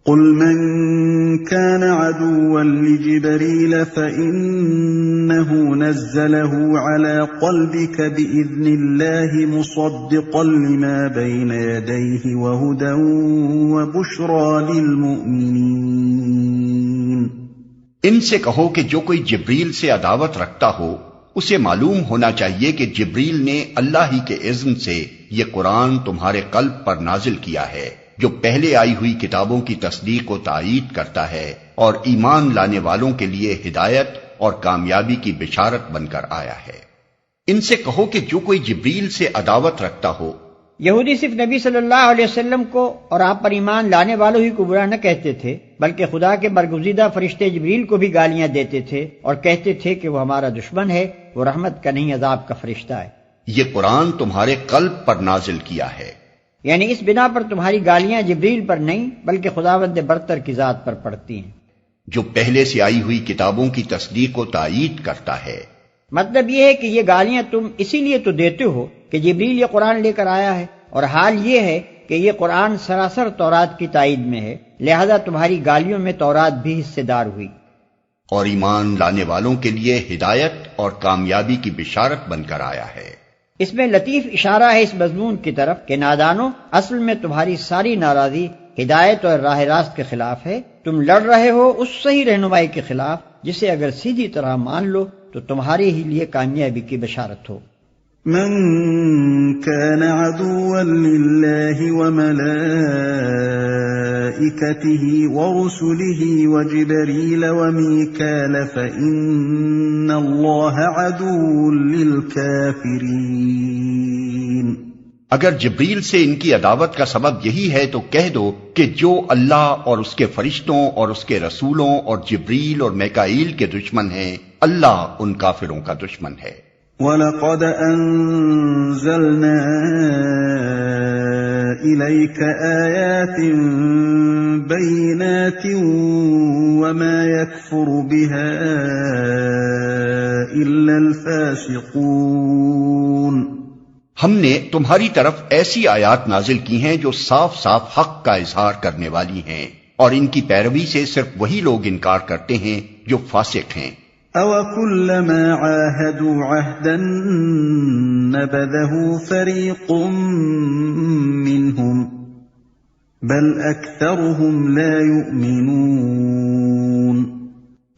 قل من كان عدوا لجبريل فإنه نزله على قلبك بإذن الله مصدقا لما بين يديه وهدى وبشرى للمؤمنين۔ ان سے کہو کہ جو کوئی جبریل سے عداوت رکھتا ہو اسے معلوم ہونا چاہیے کہ جبریل نے اللہ ہی کے اذن سے یہ قرآن تمہارے قلب پر نازل کیا ہے، جو پہلے آئی ہوئی کتابوں کی تصدیق و تائید کرتا ہے اور ایمان لانے والوں کے لیے ہدایت اور کامیابی کی بشارت بن کر آیا ہے۔ ان سے کہو کہ جو کوئی جبریل سے عداوت رکھتا ہو۔ یہودی صرف نبی صلی اللہ علیہ وسلم کو اور آپ پر ایمان لانے والوں ہی کو برا نہ کہتے تھے، بلکہ خدا کے برگزیدہ فرشتے جبریل کو بھی گالیاں دیتے تھے اور کہتے تھے کہ وہ ہمارا دشمن ہے، وہ رحمت کا نہیں عذاب کا فرشتہ ہے۔ یہ قرآن تمہارے قلب پر نازل کیا ہے، یعنی اس بنا پر تمہاری گالیاں جبریل پر نہیں بلکہ خداوند برتر کی ذات پر پڑتی ہیں، جو پہلے سے آئی ہوئی کتابوں کی تصدیق و تائید کرتا ہے۔ مطلب یہ ہے کہ یہ گالیاں تم اسی لیے تو دیتے ہو کہ جبریل یہ قرآن لے کر آیا ہے، اور حال یہ ہے کہ یہ قرآن سراسر تورات کی تائید میں ہے، لہذا تمہاری گالیوں میں تورات بھی حصے دار ہوئی۔ اور ایمان لانے والوں کے لیے ہدایت اور کامیابی کی بشارت بن کر آیا ہے۔ اس میں لطیف اشارہ ہے اس مضمون کی طرف کہ نادانو، اصل میں تمہاری ساری ناراضی ہدایت اور راہ راست کے خلاف ہے، تم لڑ رہے ہو اس صحیح رہنمائی کے خلاف جسے اگر سیدھی طرح مان لو تو تمہارے ہی لیے کامیابی کی بشارت ہو۔ من كان عدوا لله وملائكته ورسله وجبريل وميكال فإن الله عدو للكافرين۔ اگر جبریل سے ان کی عداوت کا سبب یہی ہے تو کہہ دو کہ جو اللہ اور اس کے فرشتوں اور اس کے رسولوں اور جبریل اور میکائیل کے دشمن ہیں، اللہ ان کافروں کا دشمن ہے۔ وَلَقَدْ أَنزَلْنَا إِلَيْكَ آيَاتٍ بَيِّنَاتٍ وَمَا يَكْفُرُ بِهَا إِلَّا الْفَاسِقُونَ۔ ہم نے تمہاری طرف ایسی آیات نازل کی ہیں جو صاف صاف حق کا اظہار کرنے والی ہیں، اور ان کی پیروی سے صرف وہی لوگ انکار کرتے ہیں جو فاسق ہیں۔ أَوَكُلَّمَا عَاهَدُوا عَهْدًا نَبَذَهُ فَرِيقٌ مِّنْهُمْ بَلْ أَكْثَرُهُمْ لَا يُؤْمِنُونَ۔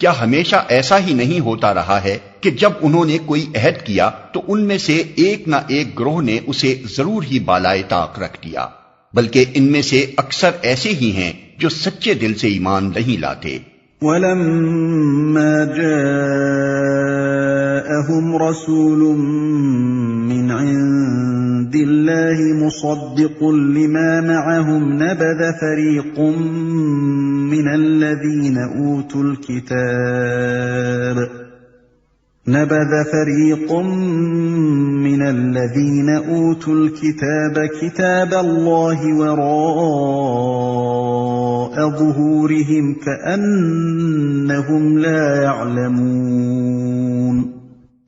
کیا ہمیشہ ایسا ہی نہیں ہوتا رہا ہے کہ جب انہوں نے کوئی عہد کیا تو ان میں سے ایک نہ ایک گروہ نے اسے ضرور ہی بالائے طاق رکھ دیا، بلکہ ان میں سے اکثر ایسے ہی ہیں جو سچے دل سے ایمان نہیں لاتے۔ وَلَمَّا جَاءَهُمْ رَسُولٌ مِّنْ عِندِ اللَّهِ مُصَدِّقٌ لِّمَا مَعَهُمْ نَبَذَ فَرِيقٌ مِّنَ الَّذِينَ أُوتُوا الْكِتَابَ كِتَابَ اللَّهِ وَرَاءَ ظُهُورِهِمْ كَأَنَّهُمْ لَا يَعْلَمُونَ۔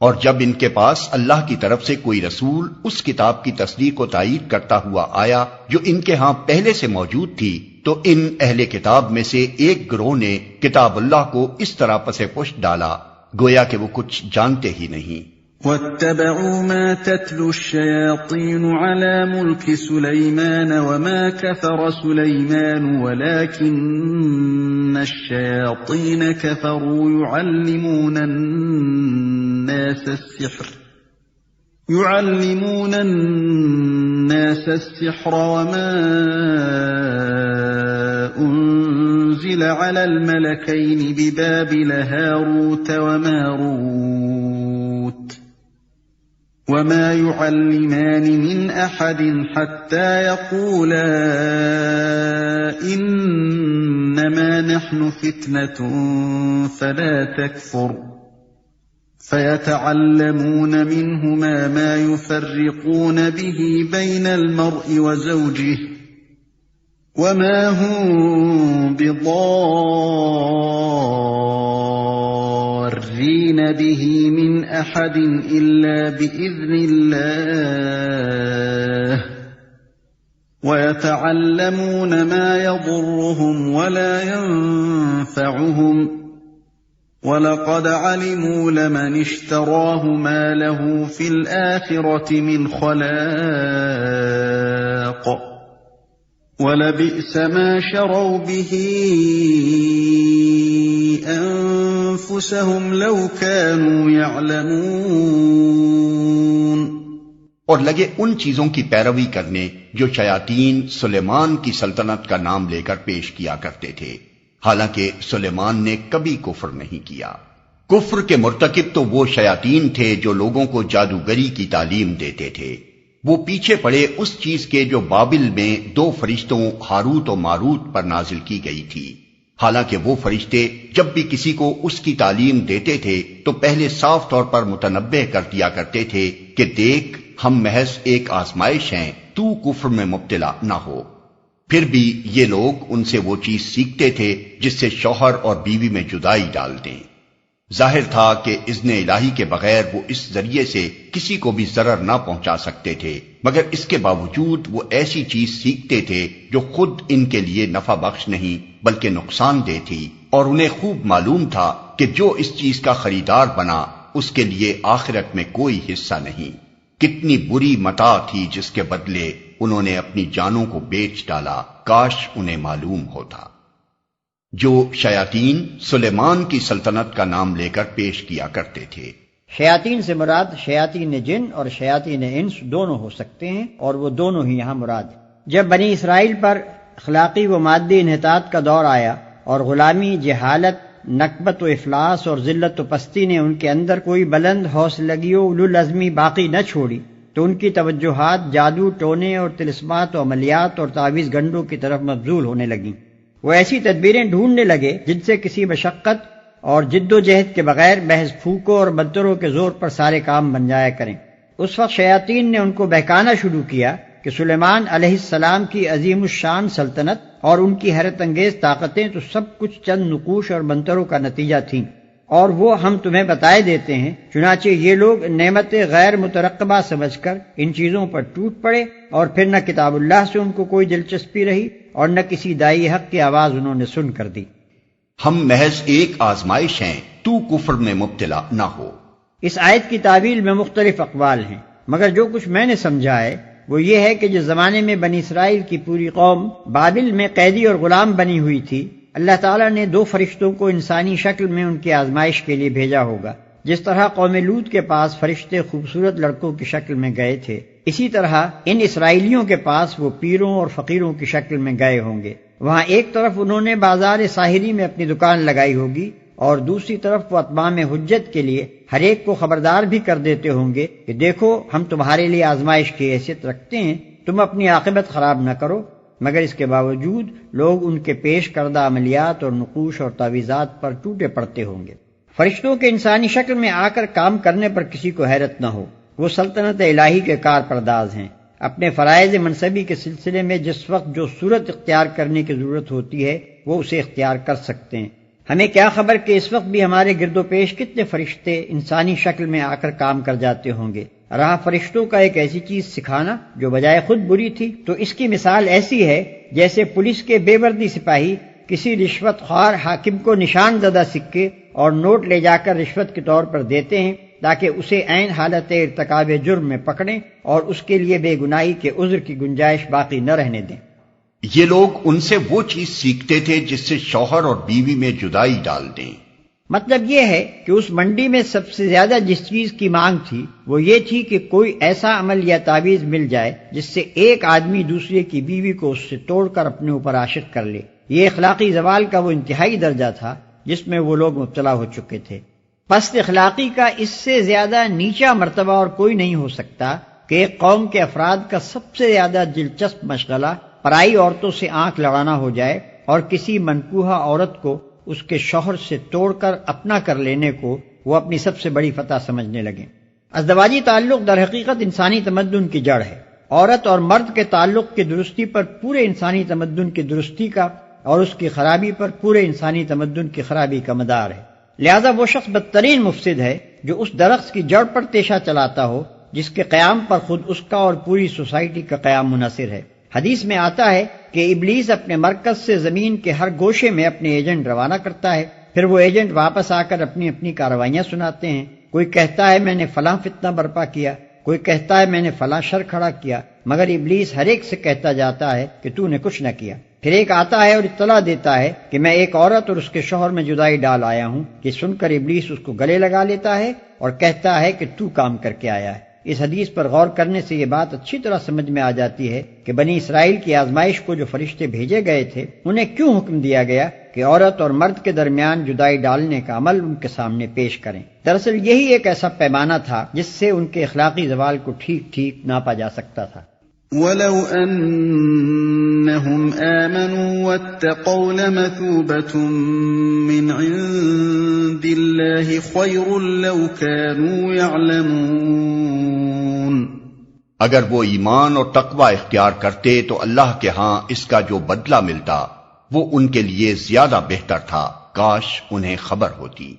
اور جب ان کے پاس اللہ کی طرف سے کوئی رسول اس کتاب کی تصدیق و تائید کرتا ہوا آیا جو ان کے ہاں پہلے سے موجود تھی، تو ان اہل کتاب میں سے ایک گروہ نے کتاب اللہ کو اس طرح پس پشت ڈالا گویا کہ وہ کچھ جانتے ہی نہیں۔ وَاتَّبَعُوا مَا تَتْلُو الشَّيَاطِينُ عَلَى مُلْكِ سُلَيْمَانَ وَمَا كَفَرَ سُلَيْمَانُ وَلَكِنَّ الشَّيَاطِينَ كَفَرُوا يُعَلِّمُونَ النَّاسَ السِّحْرَ وَمَا أُنزِلَ عَلَى الْمَلَكَيْنِ بِبَابِلَ هَارُوتَ وَمَارُوتَ وَمَا يُعَلِّمَانِ مِنْ أَحَدٍ حَتَّى يَقُولَا إِنَّمَا نَحْنُ فِتْنَةٌ فَلَا تَكْفُرْ فَيَتَعَلَّمُونَ مِنْهُمَا مَا يُفَرِّقُونَ بِهِ بَيْنَ الْمَرْءِ وَزَوْجِهِ وَمَا هُمْ بِضَارِّينَ بِهِ مِنْ أَحَدٍ إِلَّا بِإِذْنِ اللَّهِ وَيَتَعَلَّمُونَ مَا يَضُرُّهُمْ ولا ينفعهم وَلَقَدْ عَلِمُوا لَمَنِ اشْتَرَاهُ مَا لَهُ فِي الْآخِرَةِ مِنْ خَلَاقٍ وَلَبِئْسَ مَا شَرَوْا بِهِ أَنفُسَهُمْ لَوْ كَانُوا يَعْلَمُونَ۔ اور لگے ان چیزوں کی پیروی کرنے جو شیاطین سلیمان کی سلطنت کا نام لے کر پیش کیا کرتے تھے، حالانکہ سلیمان نے کبھی کفر نہیں کیا۔ کفر کے مرتکب تو وہ شیاطین تھے جو لوگوں کو جادوگری کی تعلیم دیتے تھے۔ وہ پیچھے پڑے اس چیز کے جو بابل میں 2 فرشتوں ہاروت و ماروت پر نازل کی گئی تھی، حالانکہ وہ فرشتے جب بھی کسی کو اس کی تعلیم دیتے تھے تو پہلے صاف طور پر متنبہ کر دیا کرتے تھے کہ دیکھ، ہم محض ایک آزمائش ہیں، تو کفر میں مبتلا نہ ہو۔ پھر بھی یہ لوگ ان سے وہ چیز سیکھتے تھے جس سے شوہر اور بیوی میں جدائی ڈال دیں۔ ظاہر تھا کہ اذن الہی کے بغیر وہ اس ذریعے سے کسی کو بھی ضرر نہ پہنچا سکتے تھے، مگر اس کے باوجود وہ ایسی چیز سیکھتے تھے جو خود ان کے لیے نفع بخش نہیں بلکہ نقصان دہ تھی، اور انہیں خوب معلوم تھا کہ جو اس چیز کا خریدار بنا اس کے لیے آخرت میں کوئی حصہ نہیں۔ کتنی بری متاع تھی جس کے بدلے انہوں نے اپنی جانوں کو بیچ ڈالا، کاش انہیں معلوم ہوتا۔ جو شیاطین سلیمان کی سلطنت کا نام لے کر پیش کیا کرتے تھے۔ شیاطین سے مراد شیاطین جن اور شیاطین انس دونوں ہو سکتے ہیں، اور وہ دونوں ہی یہاں مراد ہیں۔ جب بنی اسرائیل پر اخلاقی و مادی انحطاط کا دور آیا اور غلامی، جہالت، نکبت و افلاس اور ذلت و پستی نے ان کے اندر کوئی بلند حوصلگی و اولو العزمی باقی نہ چھوڑی، تو ان کی توجہات جادو، ٹونے اور طلسمات و عملیات اور تعویذ گنڈوں کی طرف مبذول ہونے لگیں۔ وہ ایسی تدبیریں ڈھونڈنے لگے جن سے کسی مشقت اور جد و جہد کے بغیر محض پھونکوں اور منتروں کے زور پر سارے کام بن جایا کریں۔ اس وقت شیاطین نے ان کو بہکانا شروع کیا کہ سلیمان علیہ السلام کی عظیم الشان سلطنت اور ان کی حیرت انگیز طاقتیں تو سب کچھ چند نقوش اور منتروں کا نتیجہ تھیں، اور وہ ہم تمہیں بتائے دیتے ہیں۔ چنانچہ یہ لوگ نعمت غیر مترقبہ سمجھ کر ان چیزوں پر ٹوٹ پڑے، اور پھر نہ کتاب اللہ سے ان کو کوئی دلچسپی رہی اور نہ کسی دائی حق کی آواز انہوں نے سن کر دی۔ ہم محض ایک آزمائش ہیں، تو کفر میں مبتلا نہ ہو۔ اس آیت کی تعویل میں مختلف اقوال ہیں، مگر جو کچھ میں نے سمجھا ہے وہ یہ ہے کہ جس زمانے میں بنی اسرائیل کی پوری قوم بابل میں قیدی اور غلام بنی ہوئی تھی، اللہ تعالیٰ نے 2 فرشتوں کو انسانی شکل میں ان کی آزمائش کے لیے بھیجا ہوگا۔ جس طرح قوم لوط کے پاس فرشتے خوبصورت لڑکوں کی شکل میں گئے تھے، اسی طرح ان اسرائیلیوں کے پاس وہ پیروں اور فقیروں کی شکل میں گئے ہوں گے۔ وہاں ایک طرف انہوں نے بازار ساحری میں اپنی دکان لگائی ہوگی، اور دوسری طرف وہ اتمام حجت کے لیے ہر ایک کو خبردار بھی کر دیتے ہوں گے کہ دیکھو، ہم تمہارے لیے آزمائش کی حیثیت رکھتے ہیں، تم اپنی عاقبت خراب نہ کرو۔ مگر اس کے باوجود لوگ ان کے پیش کردہ عملیات اور نقوش اور تعویذات پر ٹوٹے پڑتے ہوں گے۔ فرشتوں کے انسانی شکل میں آ کر کام کرنے پر کسی کو حیرت نہ ہو، وہ سلطنت الہی کے کار پرداز ہیں۔ اپنے فرائض منصبی کے سلسلے میں جس وقت جو صورت اختیار کرنے کی ضرورت ہوتی ہے وہ اسے اختیار کر سکتے ہیں۔ ہمیں کیا خبر کہ اس وقت بھی ہمارے گرد و پیش کتنے فرشتے انسانی شکل میں آ کر کام کر جاتے ہوں گے۔ رہا فرشتوں کا ایک ایسی چیز سکھانا جو بجائے خود بری تھی، تو اس کی مثال ایسی ہے جیسے پولیس کے بے وردی سپاہی کسی رشوت خوار حاکم کو نشان زدہ سکے اور نوٹ لے جا کر رشوت کے طور پر دیتے ہیں تاکہ اسے عین حالت ارتکاب جرم میں پکڑیں اور اس کے لیے بے گناہی کے عذر کی گنجائش باقی نہ رہنے دیں۔ یہ لوگ ان سے وہ چیز سیکھتے تھے جس سے شوہر اور بیوی میں جدائی ڈال دیں۔ مطلب یہ ہے کہ اس منڈی میں سب سے زیادہ جس چیز کی مانگ تھی وہ یہ تھی کہ کوئی ایسا عمل یا تعویذ مل جائے جس سے ایک آدمی دوسرے کی بیوی کو اس سے توڑ کر اپنے اوپر عاشق کر لے۔ یہ اخلاقی زوال کا وہ انتہائی درجہ تھا جس میں وہ لوگ مبتلا ہو چکے تھے۔ پست اخلاقی کا اس سے زیادہ نیچا مرتبہ اور کوئی نہیں ہو سکتا کہ ایک قوم کے افراد کا سب سے زیادہ دلچسپ مشغلہ پرائی عورتوں سے آنکھ لڑانا ہو جائے اور کسی منکوحہ عورت کو اس کے شوہر سے توڑ کر اپنا کر لینے کو وہ اپنی سب سے بڑی فتح سمجھنے لگیں۔ ازدواجی تعلق در حقیقت انسانی تمدن کی جڑ ہے۔ عورت اور مرد کے تعلق کی درستی پر پورے انسانی تمدن کی درستی کا اور اس کی خرابی پر پورے انسانی تمدن کی خرابی کا مدار ہے۔ لہذا وہ شخص بدترین مفسد ہے جو اس درخت کی جڑ پر تیشہ چلاتا ہو جس کے قیام پر خود اس کا اور پوری سوسائٹی کا قیام منحصر ہے۔ حدیث میں آتا ہے کہ ابلیس اپنے مرکز سے زمین کے ہر گوشے میں اپنے ایجنٹ روانہ کرتا ہے، پھر وہ ایجنٹ واپس آ کر اپنی اپنی کارروائیاں سناتے ہیں۔ کوئی کہتا ہے میں نے فلاں فتنہ برپا کیا، کوئی کہتا ہے میں نے فلاں شر کھڑا کیا، مگر ابلیس ہر ایک سے کہتا جاتا ہے کہ تو نے کچھ نہ کیا۔ پھر ایک آتا ہے اور اطلاع دیتا ہے کہ میں ایک عورت اور اس کے شوہر میں جدائی ڈال آیا ہوں، کہ سن کر ابلیس اس کو گلے لگا لیتا ہے اور کہتا ہے کہ تو کام کر کے آیا ہے۔ اس حدیث پر غور کرنے سے یہ بات اچھی طرح سمجھ میں آ جاتی ہے کہ بنی اسرائیل کی آزمائش کو جو فرشتے بھیجے گئے تھے انہیں کیوں حکم دیا گیا کہ عورت اور مرد کے درمیان جدائی ڈالنے کا عمل ان کے سامنے پیش کریں۔ دراصل یہی ایک ایسا پیمانہ تھا جس سے ان کے اخلاقی زوال کو ٹھیک ٹھیک ناپا جا سکتا تھا۔ وَلَوْ أَنَّهُمْ آمَنُوا وَاتَّقَوْا لَمَثُوبَةٌ مِّنْ عِندِ اللَّهِ خَيْرٌ لَوْ كَانُوا يَعْلَمُونَ۔ اگر وہ ایمان اور تقوی اختیار کرتے تو اللہ کے ہاں اس کا جو بدلہ ملتا وہ ان کے لیے زیادہ بہتر تھا، کاش انہیں خبر ہوتی۔